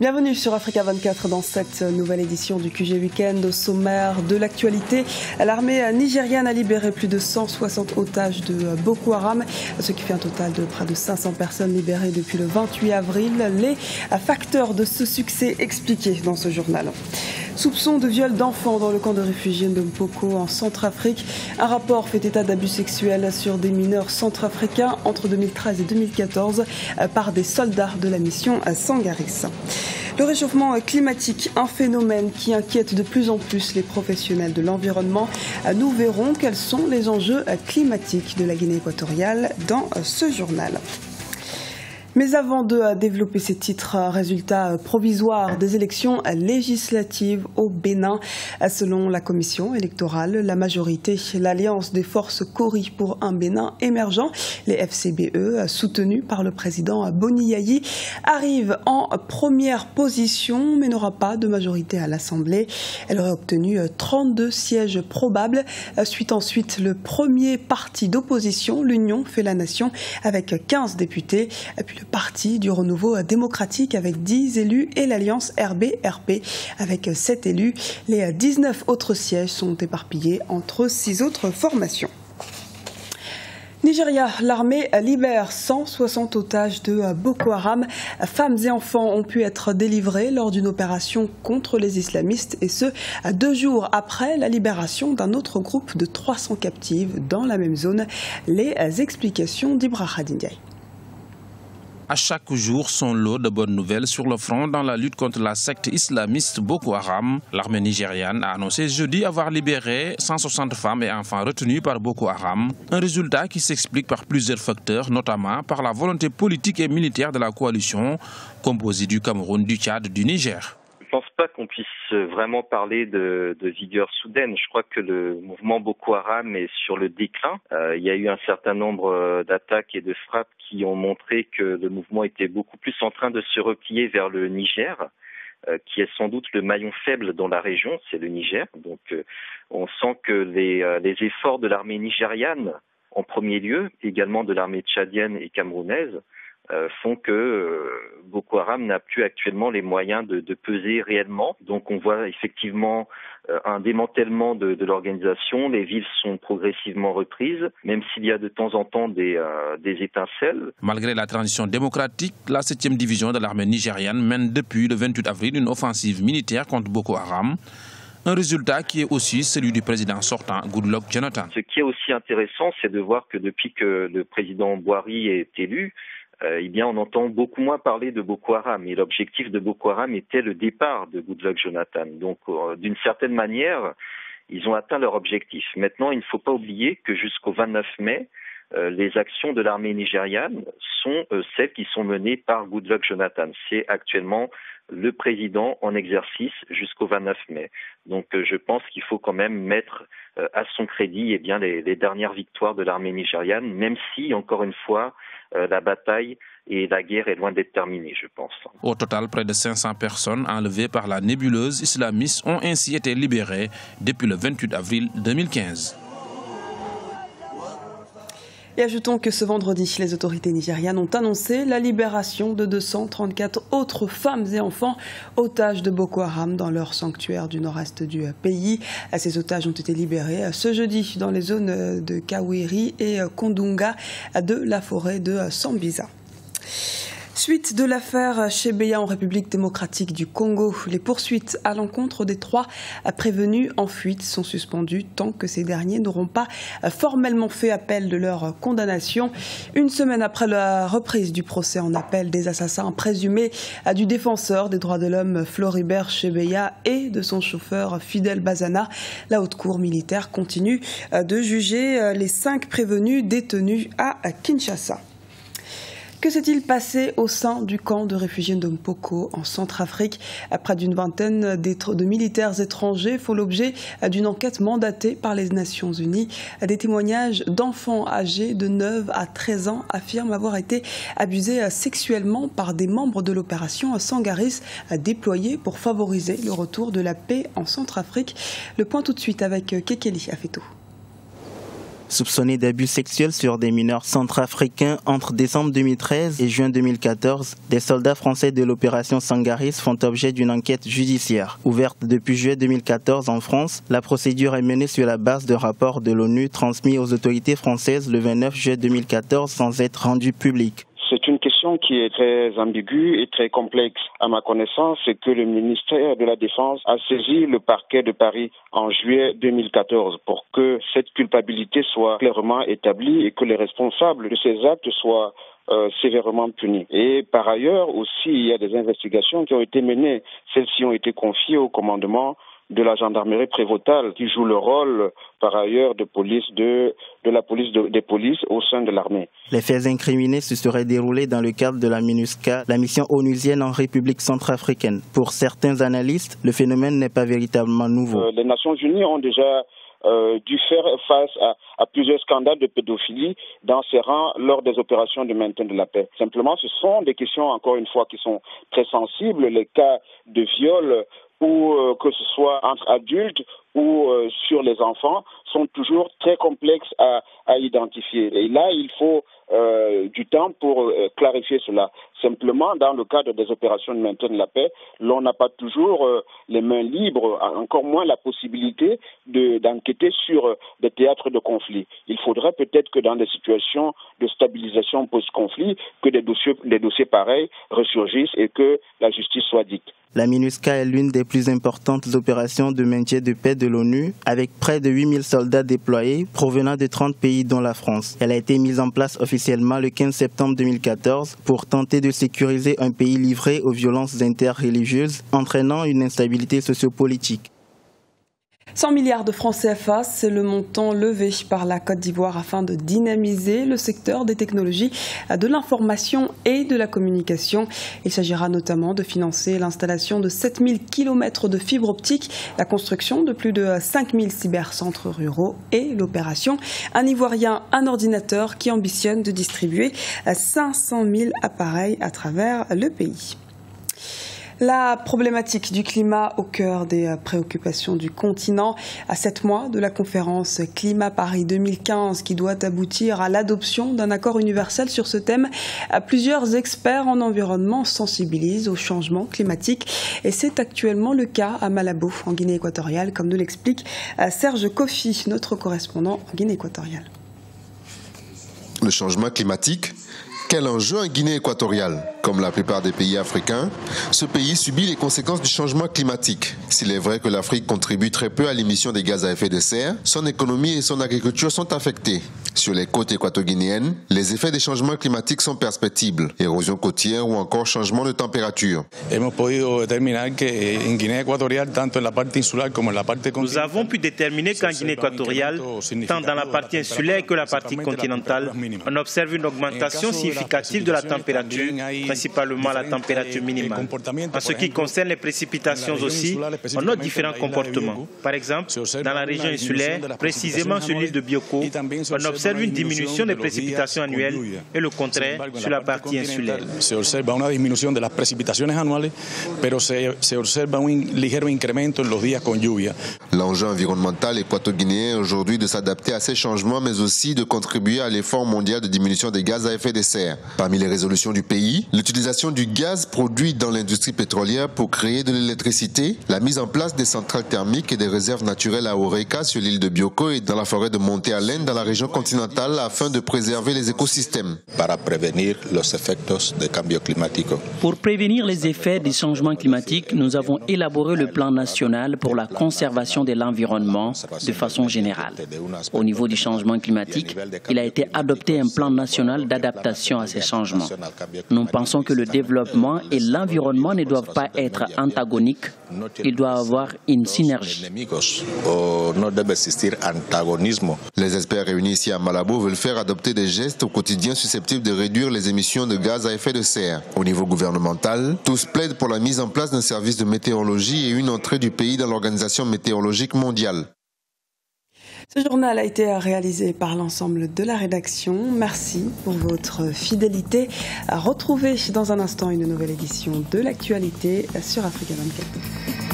Bienvenue sur Africa 24 dans cette nouvelle édition du QG Weekend. Au sommaire de l'actualité, l'armée nigériane a libéré plus de 160 otages de Boko Haram, ce qui fait un total de près de 500 personnes libérées depuis le 28 avril. Les facteurs de ce succès expliqués dans ce journal. Soupçon de viol d'enfants dans le camp de réfugiés de Mpoko en Centrafrique. Un rapport fait état d'abus sexuels sur des mineurs centrafricains entre 2013 et 2014 par des soldats de la mission Sangaris. Le réchauffement climatique, un phénomène qui inquiète de plus en plus les professionnels de l'environnement. Nous verrons quels sont les enjeux climatiques de la Guinée équatoriale dans ce journal. Mais avant de développer ces titres, résultats provisoires des élections législatives au Bénin. Selon la commission électorale, la majorité, l'Alliance des forces Kori pour un Bénin émergent, les FCBE, soutenus par le président Boni Yayi, arrive en première position mais n'aura pas de majorité à l'Assemblée. Elle aurait obtenu 32 sièges probables. Suit ensuite le premier parti d'opposition, l'Union fait la nation, avec 15 députés. Puis le Parti du renouveau démocratique avec 10 élus et l'Alliance RB-RP avec 7 élus. Les 19 autres sièges sont éparpillés entre 6 autres formations. Nigeria, l'armée libère 160 otages de Boko Haram. Femmes et enfants ont pu être délivrés lors d'une opération contre les islamistes et ce, 2 jours après la libération d'un autre groupe de 300 captives dans la même zone. Les explications d'Ibrahim Ndiaye. À chaque jour, son lot de bonnes nouvelles sur le front dans la lutte contre la secte islamiste Boko Haram. L'armée nigériane a annoncé jeudi avoir libéré 160 femmes et enfants retenus par Boko Haram. Un résultat qui s'explique par plusieurs facteurs, notamment par la volonté politique et militaire de la coalition, composée du Cameroun, du Tchad, du Niger. Je ne pense pas qu'on puisse vraiment parler de vigueur soudaine. Je crois que le mouvement Boko Haram est sur le déclin. Il y a eu un certain nombre d'attaques et de frappes qui ont montré que le mouvement était beaucoup plus en train de se replier vers le Niger, qui est sans doute le maillon faible dans la région, c'est le Niger. Donc on sent que les efforts de l'armée nigériane, en premier lieu, également de l'armée tchadienne et camerounaise, font que Boko Haram n'a plus actuellement les moyens de peser réellement. Donc on voit effectivement un démantèlement de l'organisation. Les villes sont progressivement reprises, même s'il y a de temps en temps des étincelles. Malgré la transition démocratique, la 7e division de l'armée nigériane mène depuis le 28 avril une offensive militaire contre Boko Haram. Un résultat qui est aussi celui du président sortant, Goodluck Jonathan. Ce qui est aussi intéressant, c'est de voir que depuis que le président Buhari est élu, on entend beaucoup moins parler de Boko Haram. Et l'objectif de Boko Haram était le départ de Goodluck Jonathan. Donc, d'une certaine manière, ils ont atteint leur objectif. Maintenant, il ne faut pas oublier que jusqu'au 29 mai, les actions de l'armée nigériane sont celles qui sont menées par Goodluck Jonathan. C'est actuellement le président en exercice jusqu'au 29 mai. Donc je pense qu'il faut quand même mettre à son crédit les dernières victoires de l'armée nigériane, même si, encore une fois, la bataille et la guerre est loin d'être terminée, je pense. Au total, près de 500 personnes enlevées par la nébuleuse islamiste ont ainsi été libérées depuis le 28 avril 2015. Et ajoutons que ce vendredi, les autorités nigérianes ont annoncé la libération de 234 autres femmes et enfants otages de Boko Haram dans leur sanctuaire du nord-est du pays. Ces otages ont été libérés ce jeudi dans les zones de Kawiri et Kondunga de la forêt de Sambisa. Suite de l'affaire Chebeya en République démocratique du Congo, les poursuites à l'encontre des 3 prévenus en fuite sont suspendues tant que ces derniers n'auront pas formellement fait appel de leur condamnation. Une semaine après la reprise du procès en appel des assassins présumés du défenseur des droits de l'homme Floribert Chebeya et de son chauffeur Fidel Bazana, la haute cour militaire continue de juger les 5 prévenus détenus à Kinshasa. Que s'est-il passé au sein du camp de réfugiés de Mpoko en Centrafrique? Près d'une vingtaine de militaires étrangers font l'objet d'une enquête mandatée par les Nations Unies. Des témoignages d'enfants âgés de 9 à 13 ans affirment avoir été abusés sexuellement par des membres de l'opération Sangaris déployée pour favoriser le retour de la paix en Centrafrique. Le point tout de suite avec Kekeli Afeto. soupçonnés d'abus sexuels sur des mineurs centrafricains entre décembre 2013 et juin 2014. Des soldats français de l'opération Sangaris font objet d'une enquête judiciaire. Ouverte depuis juillet 2014 en France, la procédure est menée sur la base de rapports de l'ONU transmis aux autorités françaises le 29 juillet 2014 sans être rendus publics. C'est une question qui est très ambiguë et très complexe. À ma connaissance, c'est que le ministère de la Défense a saisi le parquet de Paris en juillet 2014 pour que cette culpabilité soit clairement établie et que les responsables de ces actes soient sévèrement punis. Et par ailleurs aussi, il y a des investigations qui ont été menées. Celles-ci ont été confiées au commandement de la gendarmerie prévôtale qui joue le rôle par ailleurs de police des polices au sein de l'armée. Les faits incriminés se seraient déroulés dans le cadre de la MINUSCA, la mission onusienne en République centrafricaine. Pour certains analystes, le phénomène n'est pas véritablement nouveau. Les Nations Unies ont déjà dû faire face à plusieurs scandales de pédophilie dans ses rangs lors des opérations de maintien de la paix. Simplement, ce sont des questions, encore une fois, qui sont très sensibles. Les cas de viol ou que ce soit entre adultes ou sur les enfants sont toujours très complexes à identifier. Et là, il faut du temps pour clarifier cela. Simplement, dans le cadre des opérations de maintien de la paix, l'on n'a pas toujours les mains libres, encore moins la possibilité d'enquêter sur des théâtres de conflit. Il faudrait peut-être que dans des situations de stabilisation post-conflit, que des dossiers pareils ressurgissent et que la justice soit dite. La MINUSCA est l'une des plus importantes opérations de maintien de paix de l'ONU, avec près de 8000 soldats déployés provenant de 30 pays dont la France. Elle a été mise en place officiellement le 15 septembre 2014 pour tenter de sécuriser un pays livré aux violences interreligieuses, entraînant une instabilité sociopolitique. 100 milliards de francs CFA, c'est le montant levé par la Côte d'Ivoire afin de dynamiser le secteur des technologies de l'information et de la communication. Il s'agira notamment de financer l'installation de 7000 km de fibres optiques, la construction de plus de 5000 cybercentres ruraux et l'opération Un Ivoirien, un ordinateur qui ambitionne de distribuer 500 000 appareils à travers le pays. La problématique du climat au cœur des préoccupations du continent. À 7 mois de la conférence Climat Paris 2015 qui doit aboutir à l'adoption d'un accord universel sur ce thème, plusieurs experts en environnement sensibilisent au changement climatique. Et c'est actuellement le cas à Malabo, en Guinée équatoriale, comme nous l'explique Serge Kofi, notre correspondant en Guinée équatoriale. Le changement climatique? Quel enjeu en Guinée équatoriale? Comme la plupart des pays africains, ce pays subit les conséquences du changement climatique. S'il est vrai que l'Afrique contribue très peu à l'émission des gaz à effet de serre, son économie et son agriculture sont affectées. Sur les côtes équato-guinéennes, les effets des changements climatiques sont perceptibles. Érosion côtière ou encore changement de température. Nous avons pu déterminer qu'en Guinée équatoriale, tant dans la partie insulaire que la partie continentale, on observe une augmentation significative de la température, principalement la température minimale. En ce qui concerne les précipitations aussi, on note différents comportements. Par exemple, dans la région insulaire, précisément sur l'île de Bioko, on observe une diminution des précipitations annuelles et le contraire sur la partie insulaire. Se observa una disminución de las precipitaciones anuales, pero se observa un ligero incremento en los días con lluvia. L'enjeu environnemental équato-guinéen est aujourd'hui de s'adapter à ces changements, mais aussi de contribuer à l'effort mondial de diminution des gaz à effet de serre. Parmi les résolutions du pays, l'utilisation du gaz produit dans l'industrie pétrolière pour créer de l'électricité, la mise en place des centrales thermiques et des réserves naturelles à Oreca sur l'île de Bioko et dans la forêt de Monte-Allen dans la région continentale afin de préserver les écosystèmes. Pour prévenir les effets des changements climatiques, nous avons élaboré le plan national pour la conservation de l'environnement de façon générale. Au niveau du changement climatique, il a été adopté un plan national d'adaptation à ces changements. Nous pensons que le développement et l'environnement ne doivent pas être antagoniques, ils doivent avoir une synergie. Les experts réunis ici à Malabo veulent faire adopter des gestes au quotidien susceptibles de réduire les émissions de gaz à effet de serre. Au niveau gouvernemental, tous plaident pour la mise en place d'un service de météorologie et une entrée du pays dans l'Organisation météorologique mondiale. Ce journal a été réalisé par l'ensemble de la rédaction. Merci pour votre fidélité. Retrouvez dans un instant une nouvelle édition de l'actualité sur Africa 24.